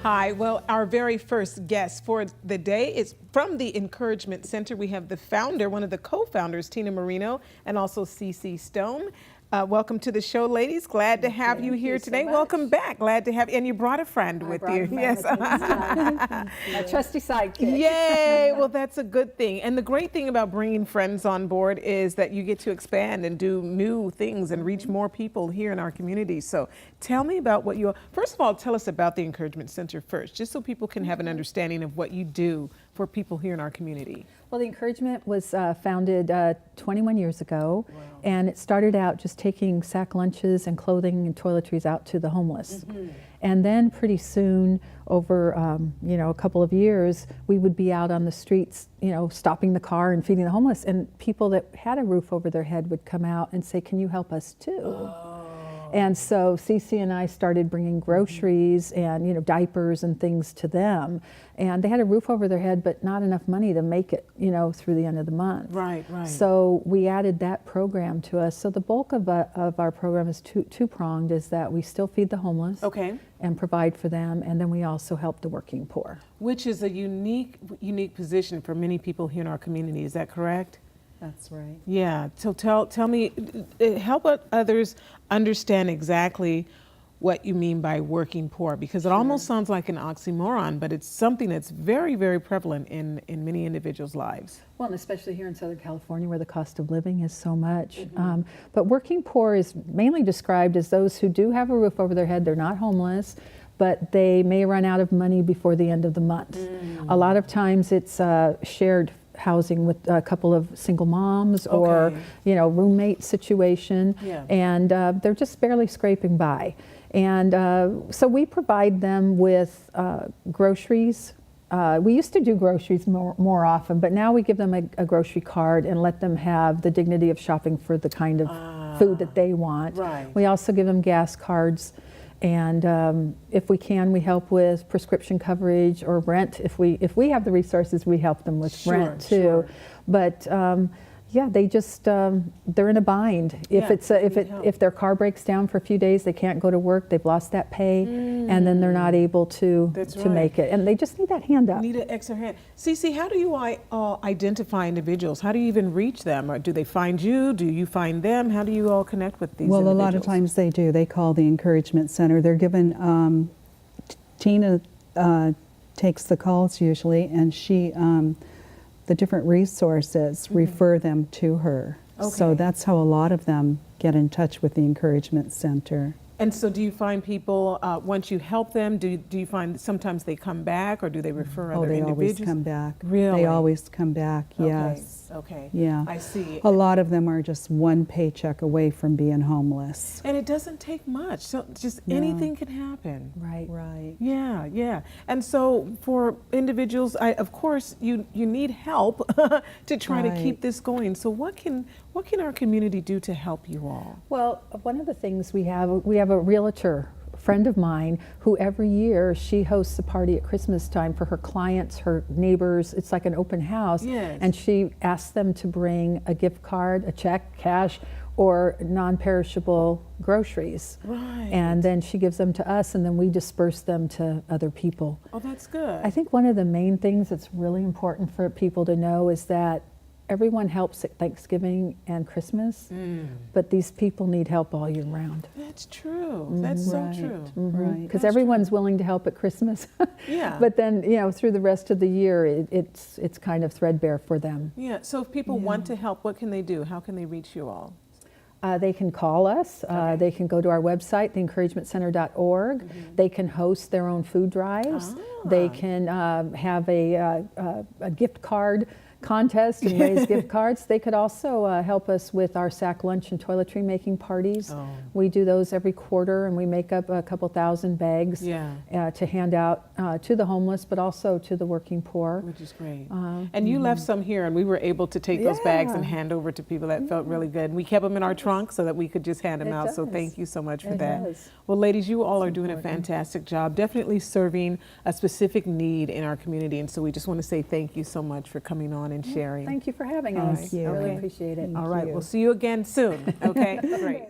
Hi, well, our very first guest for the day is from the Encouragement Center. We have the founder, one of the co-founders, Tina Marino, and also CC Stone. Welcome to the show, ladies. Glad to have you here today. Welcome back. Glad to have you. And you brought a friend with you. Yes. My trusty sidekick. Yay. Well, that's a good thing. And the great thing about bringing friends on board is that you get to expand and do new things and reach more people here in our community. So tell me about what you, first of all, tell us about the Encouragement Center first, just so people can have an understanding of what you do for people here in our community. Well, the Encouragement was founded 21 years ago, and it started out just taking sack lunches and clothing and toiletries out to the homeless. And then pretty soon, over a couple of years, we would be out on the streets, stopping the car and feeding the homeless. And people that had a roof over their head would come out and say, "Can you help us too?" And so Cece and I started bringing groceries and diapers and things to them, and they had a roof over their head, but not enough money to make it through the end of the month. Right. So we added that program to us. So the bulk of our program is two-pronged: is that we still feed the homeless, and provide for them, and then we also help the working poor. Which is a unique position for many people here in our community. Is that correct? That's right. Yeah, so tell me, help others understand exactly what you mean by working poor, because it almost sounds like an oxymoron, but it's something that's very, very prevalent in many individuals' lives. Well, and especially here in Southern California, where the cost of living is so much. But working poor is mainly described as those who do have a roof over their head. They're not homeless, but they may run out of money before the end of the month. A lot of times it's shared housing with a couple of single moms or roommate situation, and they're just barely scraping by. And so we provide them with groceries. We used to do groceries more often, but now we give them a grocery card and let them have the dignity of shopping for the kind of food that they want. We also give them gas cards. And if we can, we help with prescription coverage or rent. If we have the resources, we help them with rent too. But yeah, they just they're in a bind. If their car breaks down for a few days, they can't go to work. They've lost that pay, and then they're not able to make it. And they just need that hand up. Need an extra hand. Cece, how do you identify individuals? How do you even reach them? Or do they find you? Do you find them? How do you all connect with these individuals? Well, a lot of times they do. They call the Encouragement Center. They're given, Tina takes the calls usually, and she, the different resources refer them to her. So that's how a lot of them get in touch with the Encouragement Center. And so do you find people, once you help them, do you find sometimes they come back, or do they refer other individuals? Oh, they always come back. Really? They always come back, yes. Okay. Yeah. I see. A lot of them are just one paycheck away from being homeless. And it doesn't take much, so just anything can happen. Right. Yeah. And so for individuals, of course, you need help to try to keep this going. So what can our community do to help you all? Well, one of the things we have a realtor friend of mine who every year she hosts a party at Christmas time for her clients, her neighbors. It's like an open house. And she asks them to bring a gift card, a check, cash, or non-perishable groceries. And then she gives them to us, and then we disperse them to other people. Oh, that's good. I think one of the main things that's really important for people to know is that everyone helps at Thanksgiving and Christmas, but these people need help all year round. That's true. That's so true. Because everyone's willing to help at Christmas. But then, through the rest of the year, it's kind of threadbare for them. Yeah. So if people want to help, what can they do? How can they reach you all? They can call us. They can go to our website, theencouragementcenter.org. They can host their own food drives. They can have a gift card contest and raise gift cards. They could also help us with our sack lunch and toiletry making parties. We do those every quarter, and we make up a couple thousand bags to hand out to the homeless, but also to the working poor. Which is great. And you left some here, and we were able to take those bags and hand over to people. That felt really good. And we kept them in our trunk so that we could just hand them out. So thank you so much for that. Well, ladies, you all are doing a fantastic job, definitely serving a specific need in our community. And so we just want to say thank you so much for coming on and sharing. Thank you for having us. I really appreciate it. All right, we'll see you again soon. Okay, great.